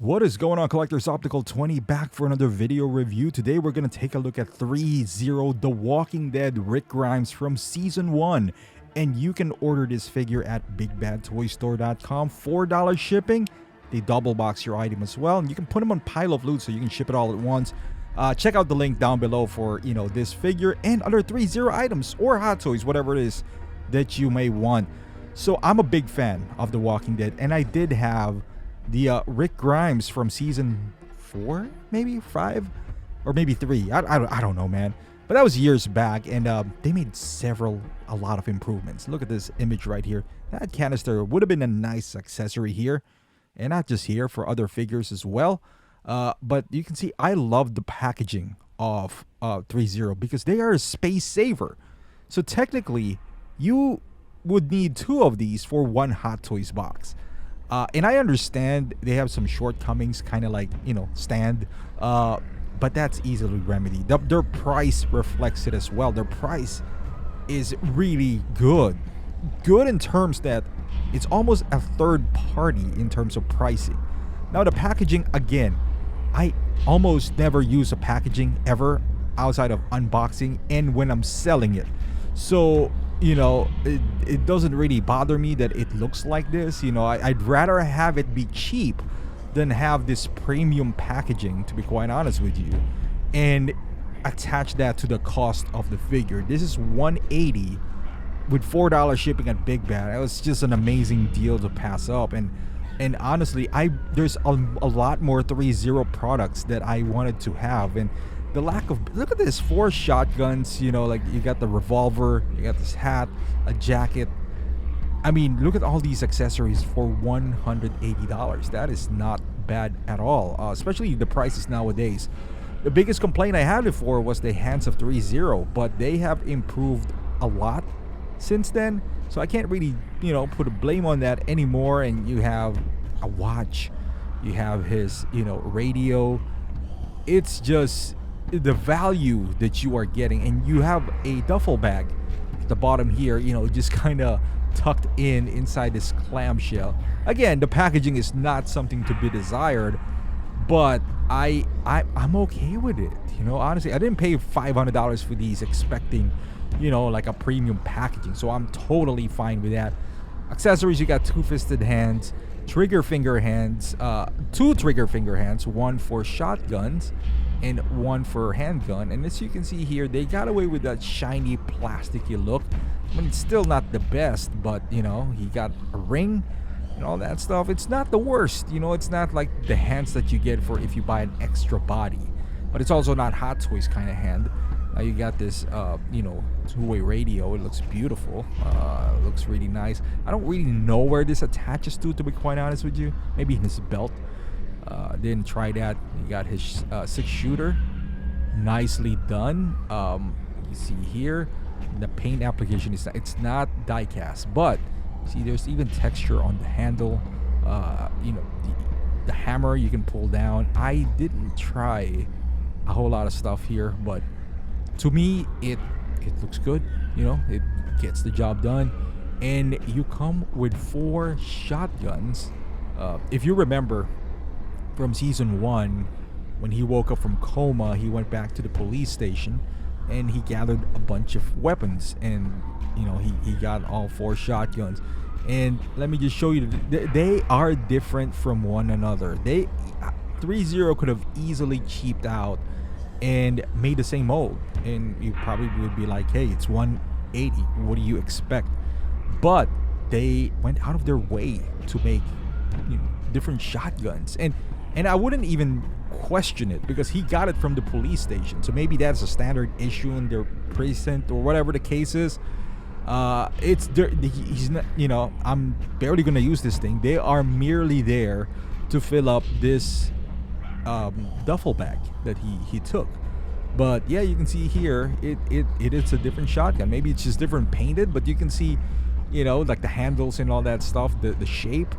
What is going on, collectors? Optical 20 back for another video review. Today we're going to take a look at Threezero, The Walking Dead Rick Grimes from Season 1. And you can order this figure at BigBadToyStore.com. $4 shipping. They double box your item as well. And you can put them on Pile of Loot so you can ship it all at once. Check out the link down below for, this figure and other Threezero items or Hot Toys, whatever it is that you may want. So I'm a big fan of The Walking Dead, and I did have the Rick Grimes from season 4, maybe 5, or maybe 3. I don't know, man. But that was years back, and they made a lot of improvements. Look at this image right here. That canister would have been a nice accessory here, and not just here, for other figures as well. But you can see I love the packaging of Threezero because they are a space saver. So technically, you would need 2 of these for one Hot Toys box. And I understand they have some shortcomings, kind of like, stand. But that's easily remedied. Their price reflects it as well. Their price is really good. Good in terms that it's almost a third party in terms of pricing. Now, the packaging, again, I almost never use a packaging ever outside of unboxing and when I'm selling it. So, it doesn't really bother me that it looks like this. I'd rather have it be cheap than have this premium packaging, to be quite honest with you, and attach that to the cost of the figure. This is $180 with $4 shipping at Big Bad. It was just an amazing deal to pass up. And honestly, there's a lot more Threezero products that I wanted to have, and the lack of, look at this, 4 shotguns, like you got the revolver, you got this hat, a jacket. I mean, look at all these accessories for $180. That is not bad at all, especially the prices nowadays. The biggest complaint I had before was the hands of Threezero, but they have improved a lot since then. So I can't really, put a blame on that anymore. And you have a watch, you have his, radio. It's just the value that you are getting, and you have a duffel bag at the bottom here, just kind of tucked inside this clamshell. Again, the packaging is not something to be desired, but I'm okay with it. Honestly, I didn't pay $500 for these expecting, like a premium packaging, so I'm totally fine with that. Accessories, you got 2 fisted hands, trigger finger hands, 2 trigger finger hands, 1 for shotguns and 1 for handgun. And as you can see here, they got away with that shiny plasticky look. I mean, it's still not the best, but he got a ring and all that stuff. It's not the worst. It's not like the hands that you get for if you buy an extra body, but it's also not Hot Toys kind of hand. You got this 2-way radio. It looks beautiful. Looks really nice. I don't really know where this attaches to be quite honest with you. Maybe in his belt. Didn't try that. You got his 6-shooter, nicely done. You see here the paint application is it's not die cast, but see there's even texture on the handle. The hammer you can pull down. I didn't try a whole lot of stuff here, but to me it looks good. It gets the job done. And you come with 4 shotguns. If you remember from season 1, when he woke up from coma, he went back to the police station and he gathered a bunch of weapons, and he got all 4 shotguns. And let me just show you, they are different from one another. Threezero could have easily cheaped out and made the same mold, and you probably would be like, hey, it's $180, what do you expect? But they went out of their way to make different shotguns, and I wouldn't even question it because he got it from the police station. So maybe that's a standard issue in their precinct or whatever the case is. He's not, I'm barely gonna use this thing. They are merely there to fill up this duffel bag that he took. But yeah, you can see here it is a different shotgun. Maybe it's just different painted, but you can see, like the handles and all that stuff, the shape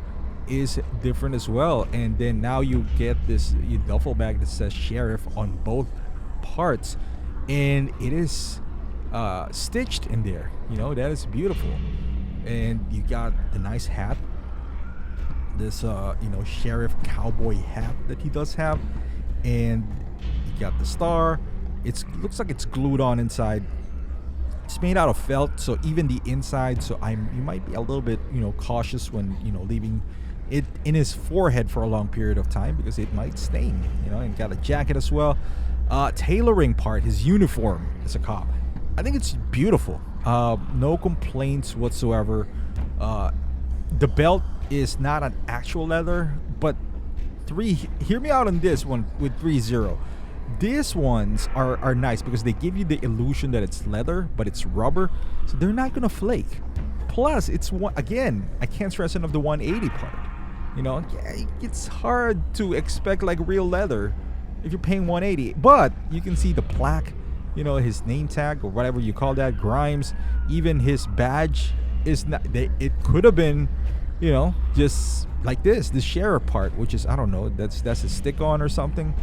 is different as well. And then now you get this duffel bag that says sheriff on both parts, and it is stitched in there. That is beautiful. And you got the nice hat, this sheriff cowboy hat that he does have, and you got the star. It looks like it's glued on inside. It's made out of felt, so even the inside. So you might be a little bit cautious when leaving it in his forehead for a long period of time because it might stain. And got a jacket as well. Tailoring part, his uniform as a cop. I think it's beautiful. No complaints whatsoever. The belt is not an actual leather, but hear me out on this one with Threezero. These ones are nice because they give you the illusion that it's leather, but it's rubber, so they're not gonna flake. Plus, it's again, I can't stress enough the 180 part. It's hard to expect like real leather if you're paying 180, but you can see the plaque, his name tag or whatever you call that, Grimes. Even his badge is not. It could have been, just like the sheriff part, which is, I don't know, that's a stick-on or something,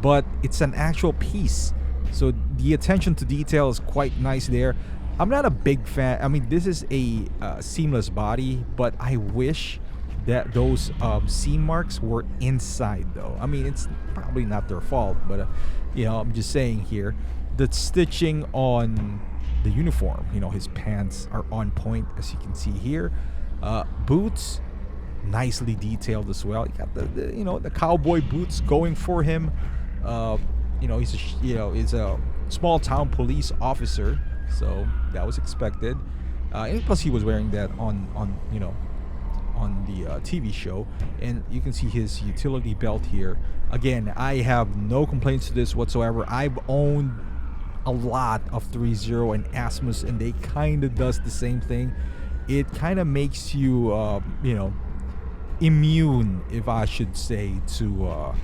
but it's an actual piece. So the attention to detail is quite nice there. I'm not a big fan. I mean, this is a seamless body, but I wish that those seam marks were inside though. I mean, it's probably not their fault, but I'm just saying here, the stitching on the uniform, his pants are on point, as you can see here. Boots, nicely detailed as well. You got the cowboy boots going for him. He's a small town police officer, so that was expected. And plus, he was wearing that on the TV show, and you can see his utility belt here. Again, I have no complaints to this whatsoever. I've owned a lot of Threezero and Asmus, and they kind of does the same thing. It kind of makes you immune, if I should say, to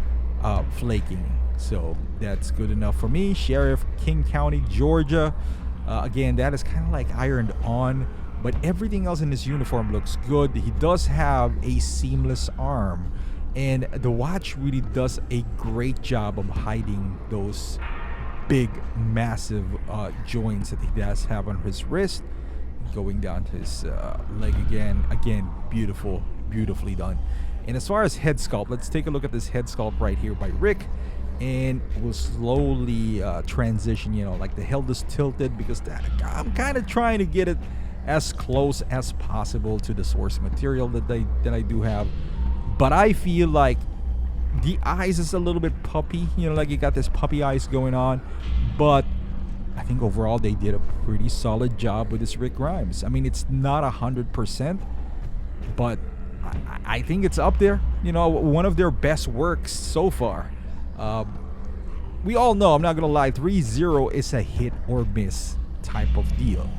flaking. So that's good enough for me. Sheriff, King County, Georgia. Again, that is kind of like ironed on, but everything else in his uniform looks good. He does have a seamless arm, and the watch really does a great job of hiding those big, massive joints that he does have on his wrist, going down to his leg again, beautifully done. And as far as head sculpt, let's take a look at this head sculpt right here by Rick, and we'll slowly transition, like the head is tilted because I'm kind of trying to get it as close as possible to the source material that I do have, but I feel like the eyes is a little bit puppy, like you got this puppy eyes going on, but I think overall they did a pretty solid job with this Rick Grimes. I mean, it's not 100%, but I think it's up there, one of their best works so far. We all know, I'm not gonna lie, Threezero is a hit or miss type of deal.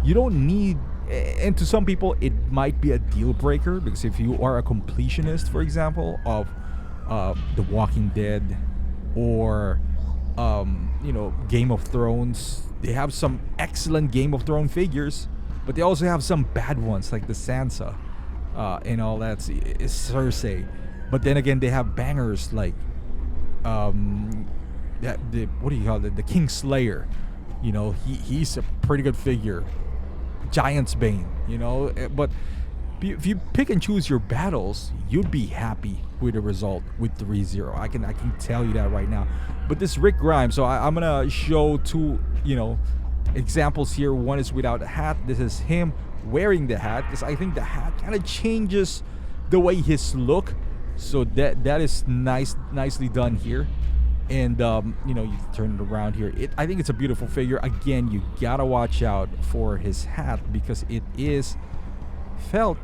You don't need, and to some people it might be a deal breaker, because if you are a completionist, for example, of The Walking Dead or Game of Thrones, they have some excellent Game of Thrones figures, but they also have some bad ones like the Sansa and all that, Cersei. But then again, they have bangers like what do you call it, the King Slayer. He's a pretty good figure. Giant's Bane, but if you pick and choose your battles, you'd be happy with the result with Threezero. I can tell you that right now. But this Rick Grimes, so I'm gonna show two examples here. One is without a hat. This is him wearing the hat, because I think the hat kind of changes the way his look. So that is nicely done here. And you can turn it around here. I think it's a beautiful figure. Again, you gotta watch out for his hat because it is felt,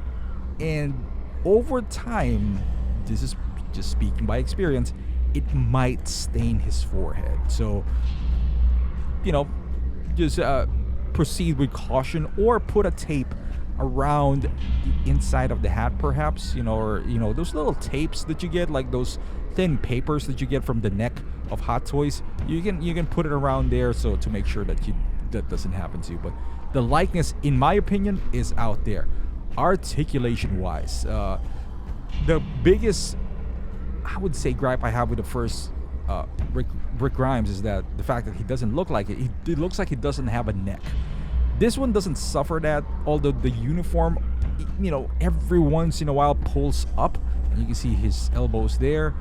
and over time, this is just speaking by experience, it might stain his forehead. So just proceed with caution, or put a tape around the inside of the hat, perhaps, or those little tapes that you get, like those thin papers that you get from the neck of Hot Toys. You can put it around there, so to make sure that that doesn't happen to you. But the likeness, in my opinion, is out there. Articulation wise, the biggest, I would say, gripe I have with the first Rick Grimes is that the fact that he doesn't look like it. It looks like he doesn't have a neck. This one doesn't suffer that, although the uniform every once in a while pulls up. You can see his elbows there.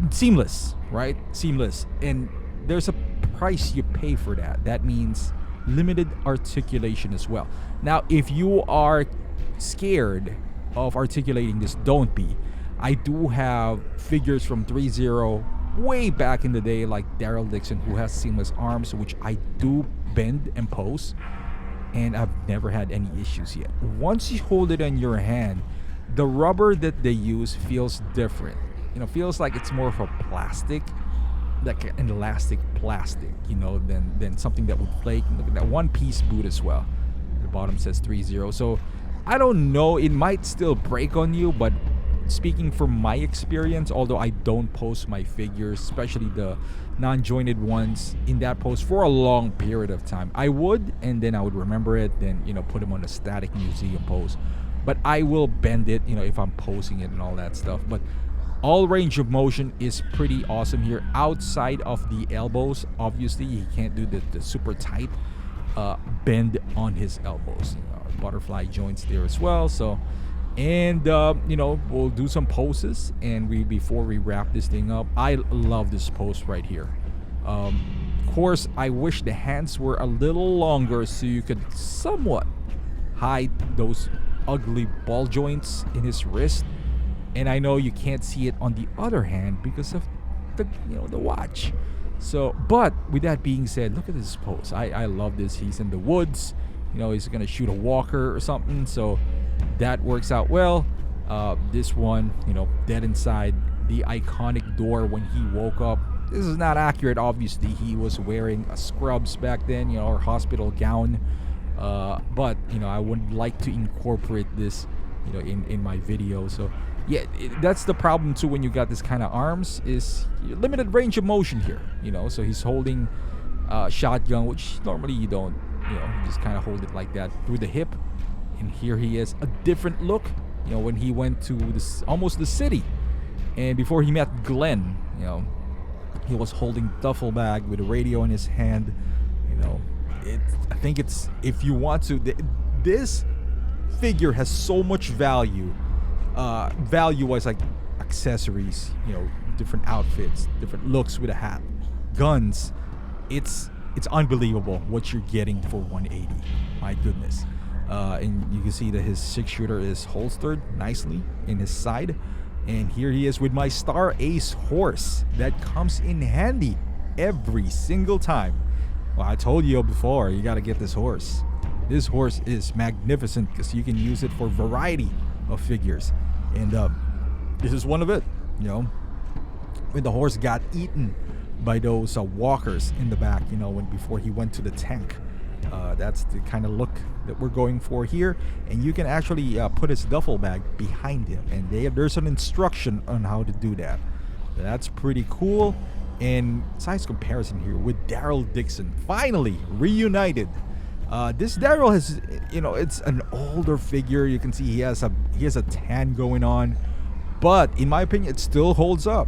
Seamless, right? Seamless. And there's a price you pay for that. That means limited articulation as well. Now, if you are scared of articulating this, don't be. I do have figures from Threezero way back in the day, like Daryl Dixon, who has seamless arms, which I do bend and pose, and I've never had any issues yet. Once you hold it in your hand, the rubber that they use feels different. Feels like it's more of a plastic, like an elastic plastic, than something that would flake. Look at that one-piece boot as well. The bottom says Threezero. So I don't know. It might still break on you, but speaking from my experience, although I don't post my figures, especially the non-jointed ones, in that pose for a long period of time, I would, and then I would remember it, then put them on a static museum pose. But I will bend it, if I'm posing it and all that stuff. But all range of motion is pretty awesome here. Outside of the elbows, obviously, he can't do the super tight bend on his elbows. Butterfly joints there as well. So, and we'll do some poses. And before we wrap this thing up, I love this pose right here. Of course, I wish the hands were a little longer so you could somewhat hide those ugly ball joints in his wrist. And I know you can't see it on the other hand because of the watch. So, but with that being said, look at this pose. I love this. He's in the woods. He's gonna shoot a walker or something. So that works out well. This one, dead inside the iconic door when he woke up. This is not accurate. Obviously, he was wearing a scrubs back then, or hospital gown. But I would like to incorporate this, in my video. So yeah, that's the problem too when you got this kind of arms, is limited range of motion here. So he's holding shotgun, which normally you don't. You just kind of hold it like that through the hip. And here he is, a different look. When he went to almost the city, and before he met Glenn, he was holding duffel bag with a radio in his hand. I think it's, if you want to, this figure has so much value wise, like accessories, different outfits, different looks with a hat, guns. It's unbelievable what you're getting for 180. My goodness. And you can see that his 6-shooter is holstered nicely in his side. And here he is with my Star Ace horse that comes in handy every single time. Well, I told you before, you got to get this horse. This horse is magnificent because you can use it for a variety of figures. And this is one of it, when the horse got eaten by those walkers in the back, before he went to the tank. That's the kind of look that we're going for here. And you can actually put his duffel bag behind him. And there's an instruction on how to do that. That's pretty cool. And size comparison here with Daryl Dixon, finally reunited. This Daryl has, it's an older figure. You can see he has a tan going on, but in my opinion, it still holds up.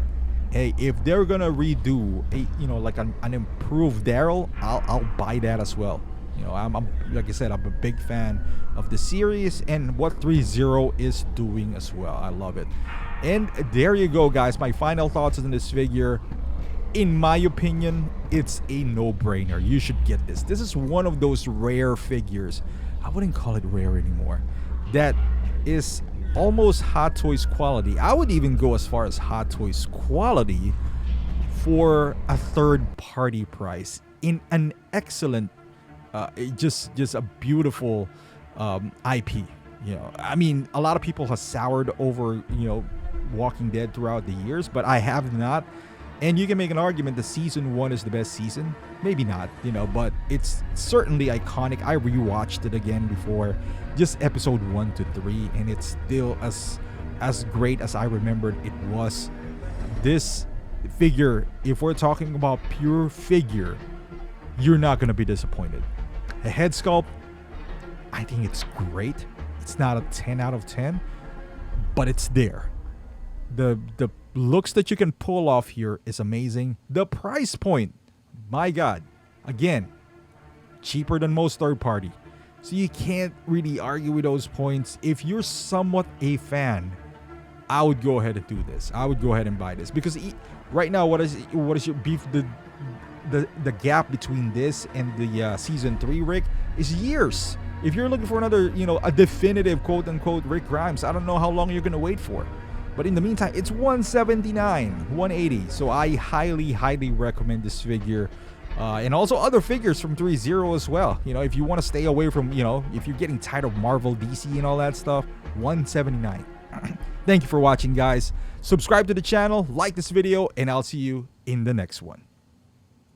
Hey, if they're gonna redo like an improved Daryl, I'll buy that as well. I'm like I said, I'm a big fan of the series and what Threezero is doing as well. I love it. And there you go, guys. My final thoughts on this figure. In my opinion, it's a no-brainer. You should get this. This is one of those rare figures. I wouldn't call it rare anymore. That is almost Hot Toys quality. I would even go as far as Hot Toys quality for a third-party price in an excellent, just a beautiful IP. I mean, a lot of people have soured over Walking Dead throughout the years, but I have not. And you can make an argument that season 1 is the best season. Maybe not, but it's certainly iconic. I rewatched it again before, just episode 1 to 3, and it's still as great as I remembered it was. This figure, if we're talking about pure figure, you're not going to be disappointed. The head sculpt, I think it's great. It's not a 10 out of 10, but it's there. The looks that you can pull off here is amazing. The price point, my God, again, cheaper than most third party. So you can't really argue with those points. If you're somewhat a fan, I would go ahead and do this. I would go ahead and buy this because right now, what is your beef? The gap between this and the season 3 Rick is years. If you're looking for another, a definitive quote unquote Rick Grimes, I don't know how long you're gonna wait for. But in the meantime, it's 179, 180. So I highly recommend this figure. And also other figures from Threezero as well. If you want to stay away from, if you're getting tired of Marvel, DC, and all that stuff, 179. Thank you for watching, guys. Subscribe to the channel, like this video, and I'll see you in the next one.